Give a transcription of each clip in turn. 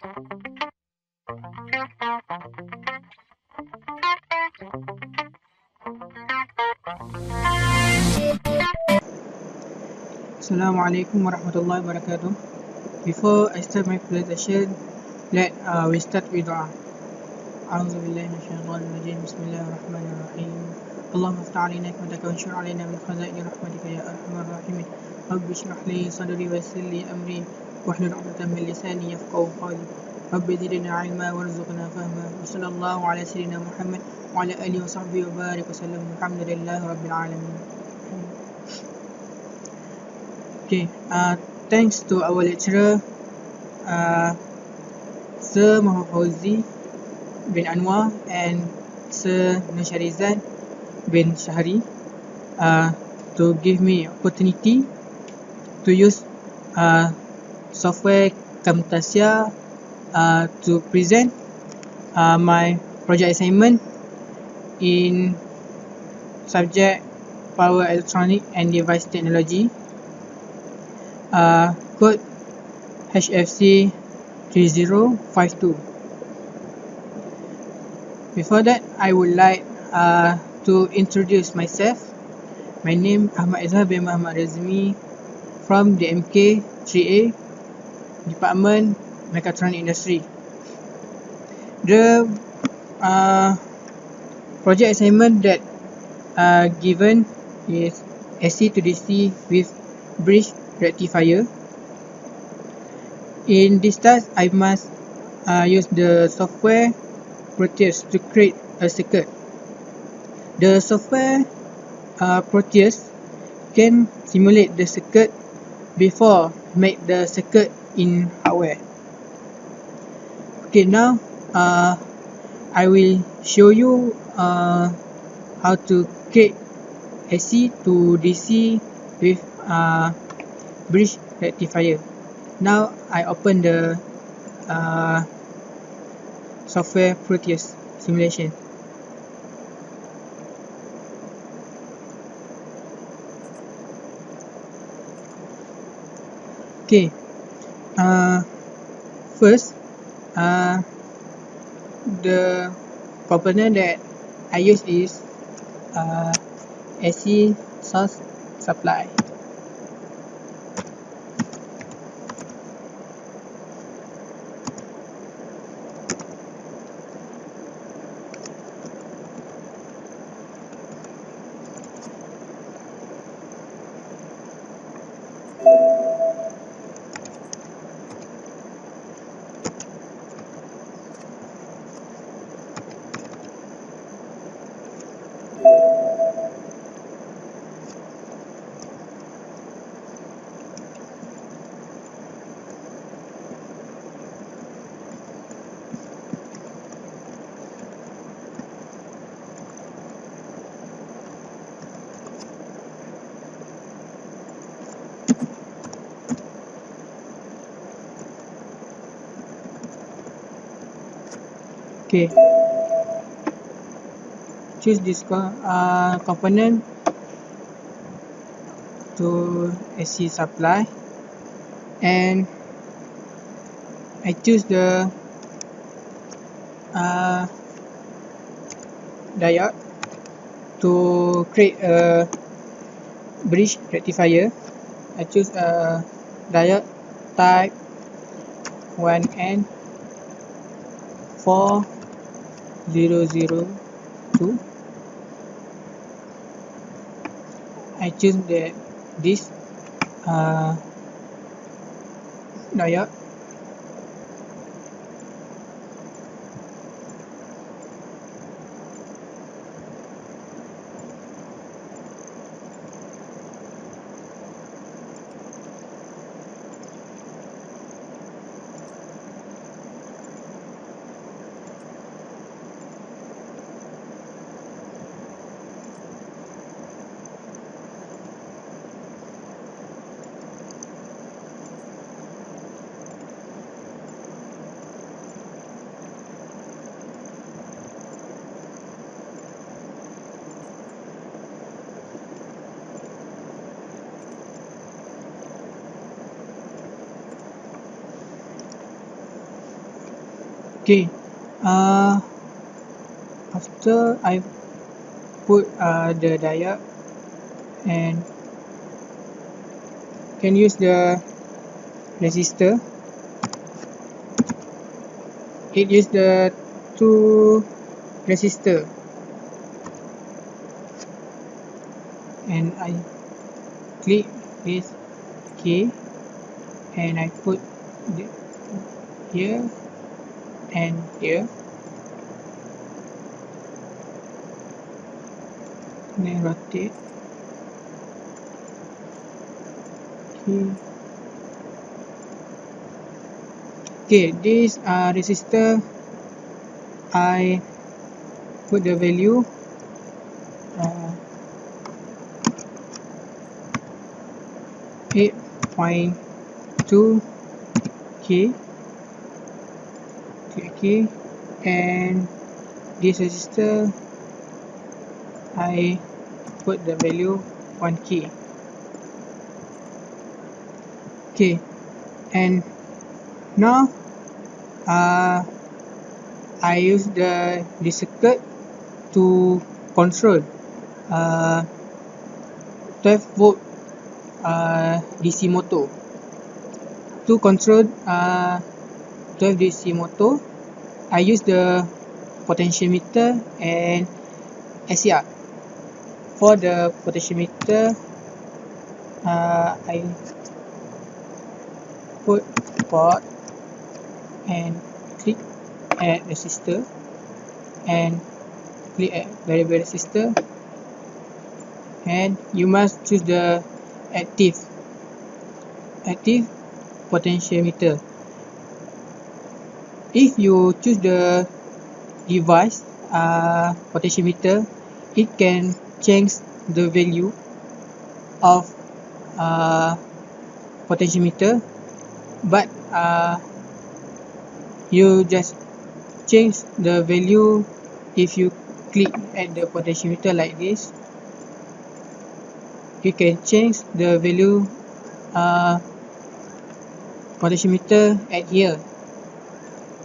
Assalamualaikum warahmatullahi wabarakatuh. Before I start my presentation, let we start with dua. أعوذ بالله من الشيطان الرجيم بسم الله الرحمن الرحيم اللهم افتح علينا نعمتك وانشر علينا من خزائن رحمتك يا أرحم الراحمين رب اشرح لي صدري ويسر لي أمري واحلل عقدة من لساني يفقهوا قولي رب زدنا علما وارزقنا فهما وصلى الله على سيدنا محمد وعلى آله وصحبه وبارك وسلم الحمد لله رب العالمين. Okay, thanks to our lecturer, Sir Mohamad Fauzi bin Anwar and Sir Nusharizan bin Shahri to give me opportunity to use software Camtasia to present my project assignment in subject Power Electronic and Device Technology, code HFC 3052. Before that, I would like to introduce myself. My name is Ahmad Edzhar bin Mohamad Rezemi from the MK 3A Department Mechatronic Industry. The project assignment that given is AC to DC with bridge rectifier. In this task, I must use the software Proteus to create a circuit. The software Proteus can simulate the circuit before make the circuit in hardware. Okay, now I will show you how to create AC to DC with bridge rectifier. Now I open the software Proteus simulation. Okay, first the component that I use is AC source supply. Okay, choose this component to AC supply, and I choose the diode to create a bridge rectifier. I choose a diode type 1N 4002. I choose this diode. Okay, uh, after I put the diode and can use the resistor. It use the two resistor and I click this key and I put here and here, then rotate. Okay, this resistor I put the value uh, 8.2 K, and this resistor I put the value 1K. Okay, and now I use this circuit to control 12 volt DC motor. To control 12 DC motor, I use the potentiometer and SCR. For the potentiometer, I put port and click at resistor and click at variable resistor, and you must choose the active potentiometer. If you choose the device potentiometer, it can change the value of potentiometer, but you just change the value. If you click at the potentiometer like this, you can change the value potentiometer at here.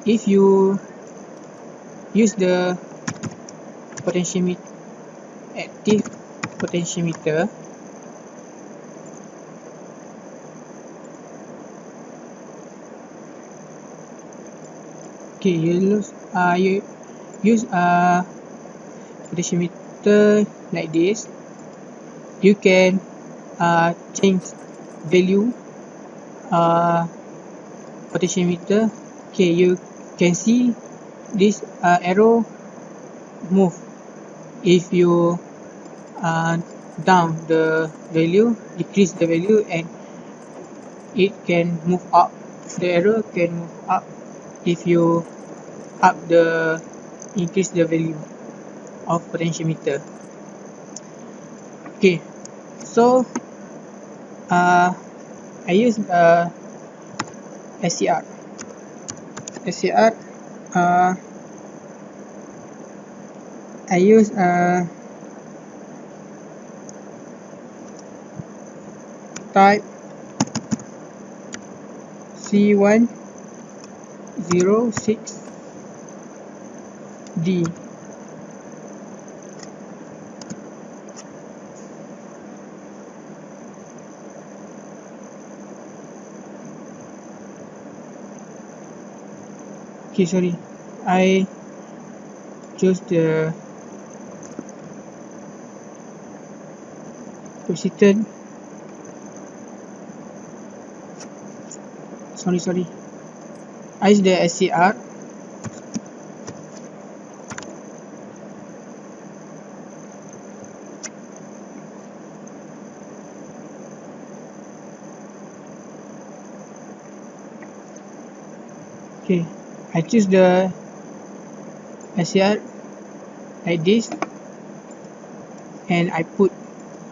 If you use the potentiometer, active potentiometer, okay, you use potentiometer like this, you can change value potentiometer. Okay, you can see this arrow move. If you down the value, decrease the value, and it can move up. The arrow can move up if you increase the value of potentiometer. Okay, so I use SCR. I use type C106D. Okay, sorry, I choose the persistent. Sorry, I use the SCR. Okay, I choose the SCR like this, and I put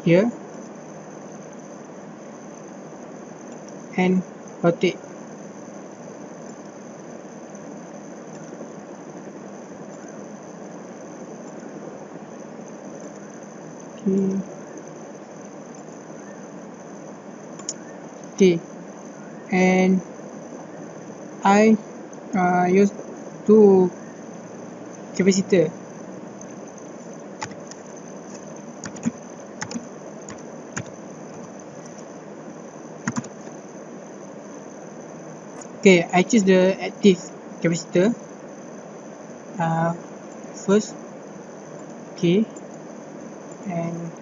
here and rotate. Okay, and I use to capacitor. Okay, I choose the active capacitor first. Okay, and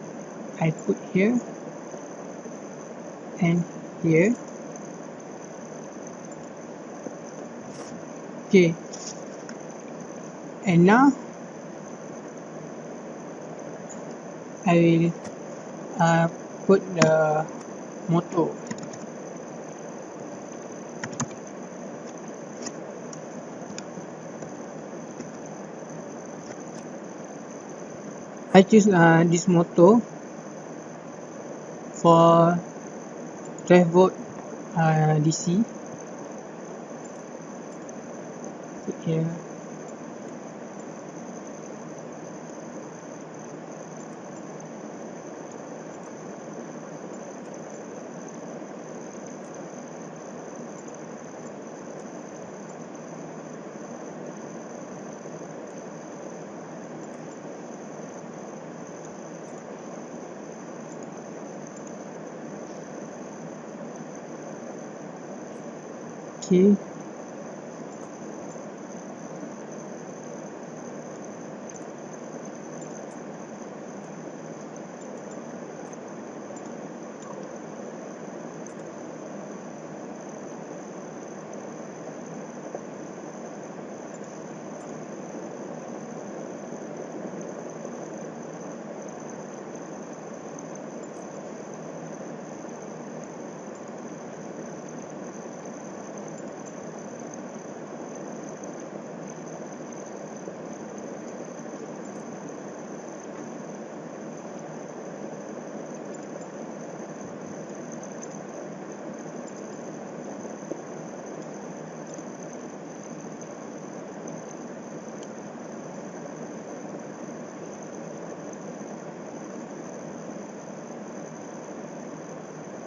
I put here and here. Okay, and now I will put the motor. I choose this motor for 12 volt DC. Put here. Okay.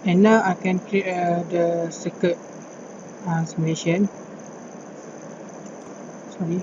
And now I can create the circuit simulation. Sorry.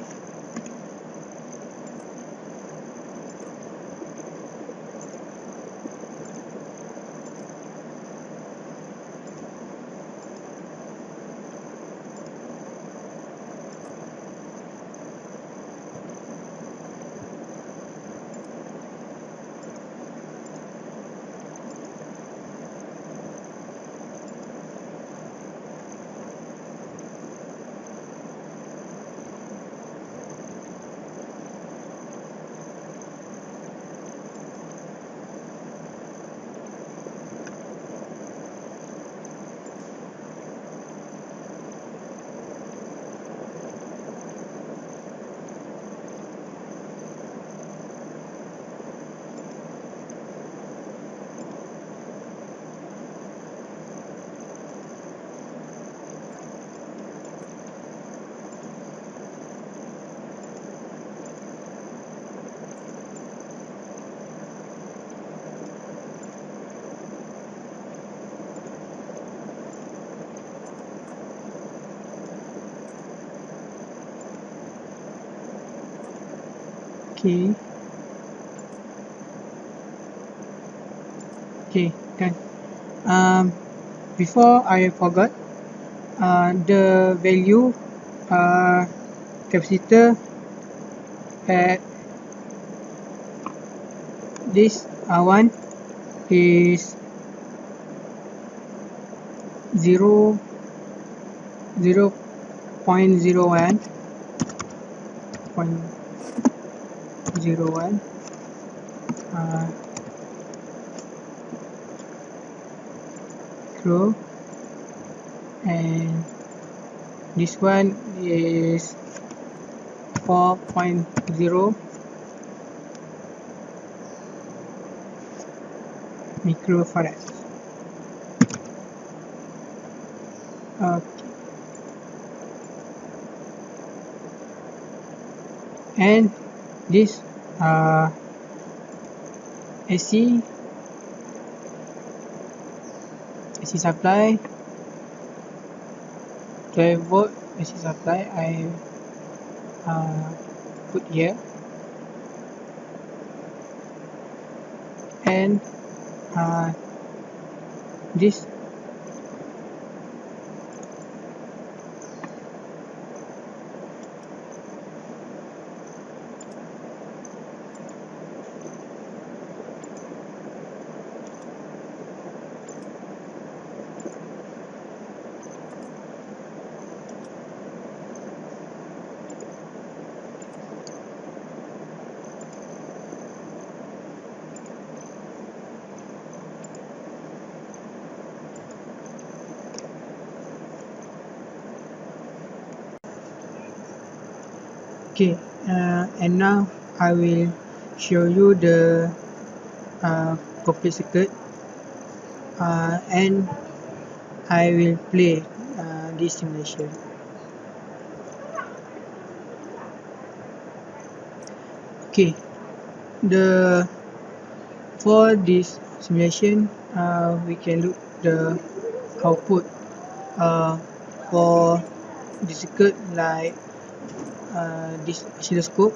Okay. Okay, done. Before I forgot, the value capacitor at this one is 0.01 micro, and this one is 4.0 microfarad. Okay. And this AC supply, 12 volt AC supply, I uh, put here, and uh, this. Okay, and now I will show you the complete circuit, and I will play this simulation. Okay, the for this simulation, we can look the output uh, for the circuit like this oscilloscope.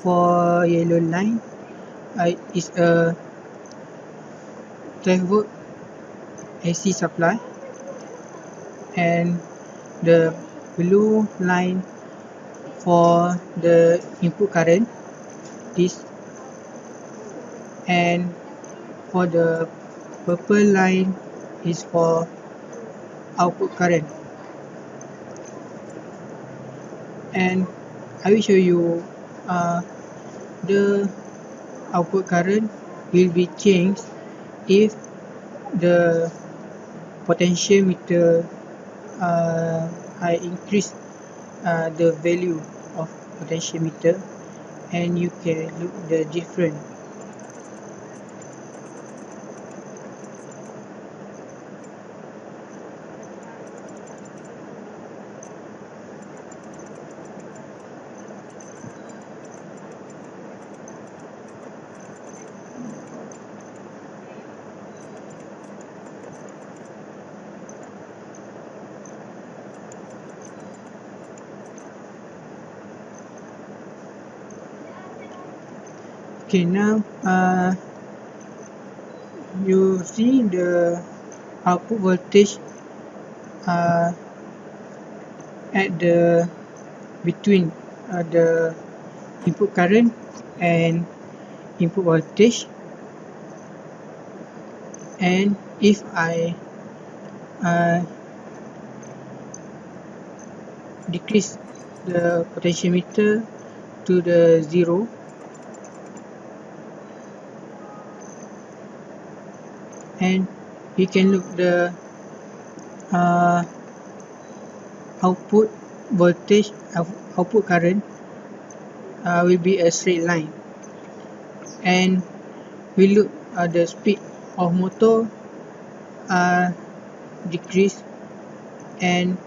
For yellow line, is a 12 volt AC supply, and the blue line for the input current is, and for the purple line is for output current. And I will show you the output current will be changed if the potentiometer I increase the value of potentiometer, and you can look the difference. Okay, now you see the output voltage uh, at the between the input current and input voltage. And if I uh, decrease the potentiometer to the zero, and we can look the uh, output voltage, output current will be a straight line, and we look the speed of motor decrease, and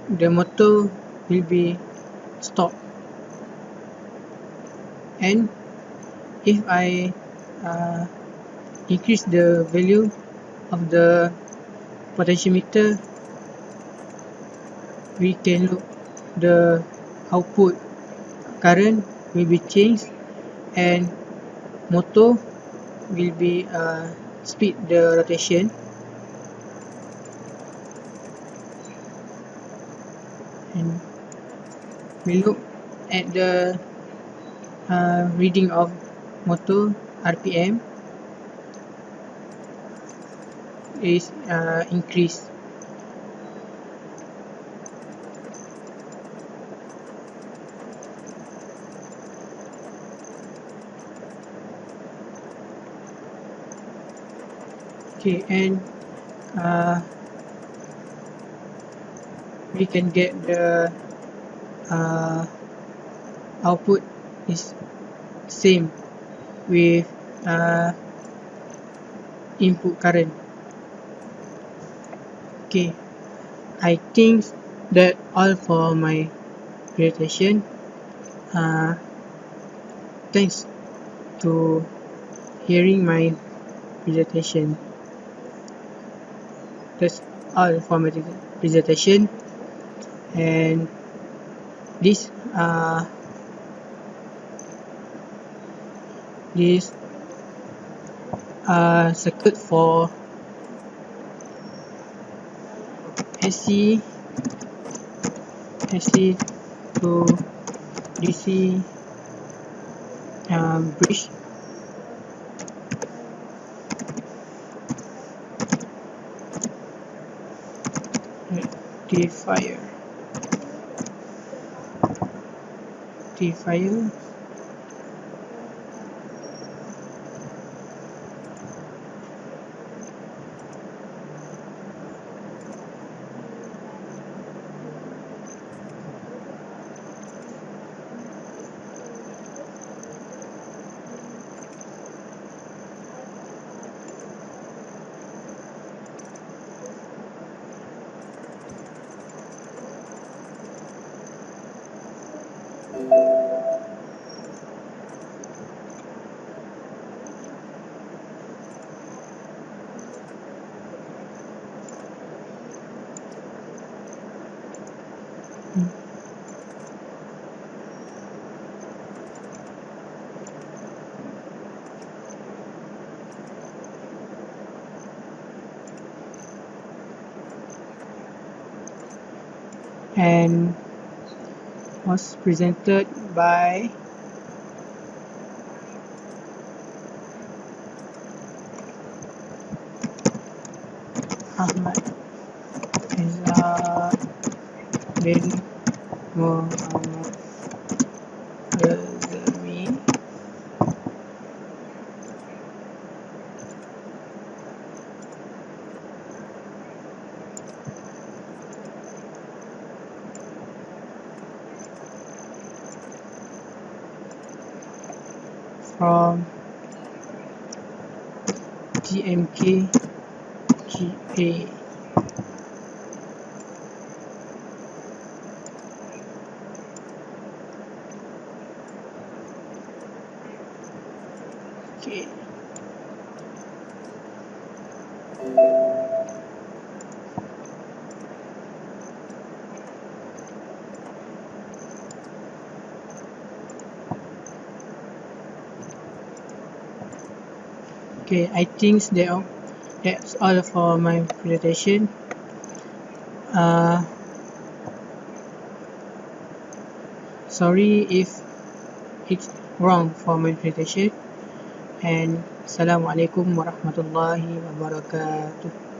the motor will be stopped. And if I uh, increase the value of the potentiometer, we can look the output current will be changed, and motor will be speed the rotation, and we look at the reading of motor RPM is increased. Okay, and uh, we can get the uh, output is same with input current. Okay, I think that all for my presentation. Uh, Thanks to hearing my presentation. That's all for my presentation, and this this circuit for AC to DC bridge rectifier and was presented by Ahmad Edzhar bin Mohamad Rezemi from GMK GA. Okay. Okay, I think that's all for my presentation. Sorry if it's wrong for my presentation, and Assalamualaikum warahmatullahi wabarakatuh.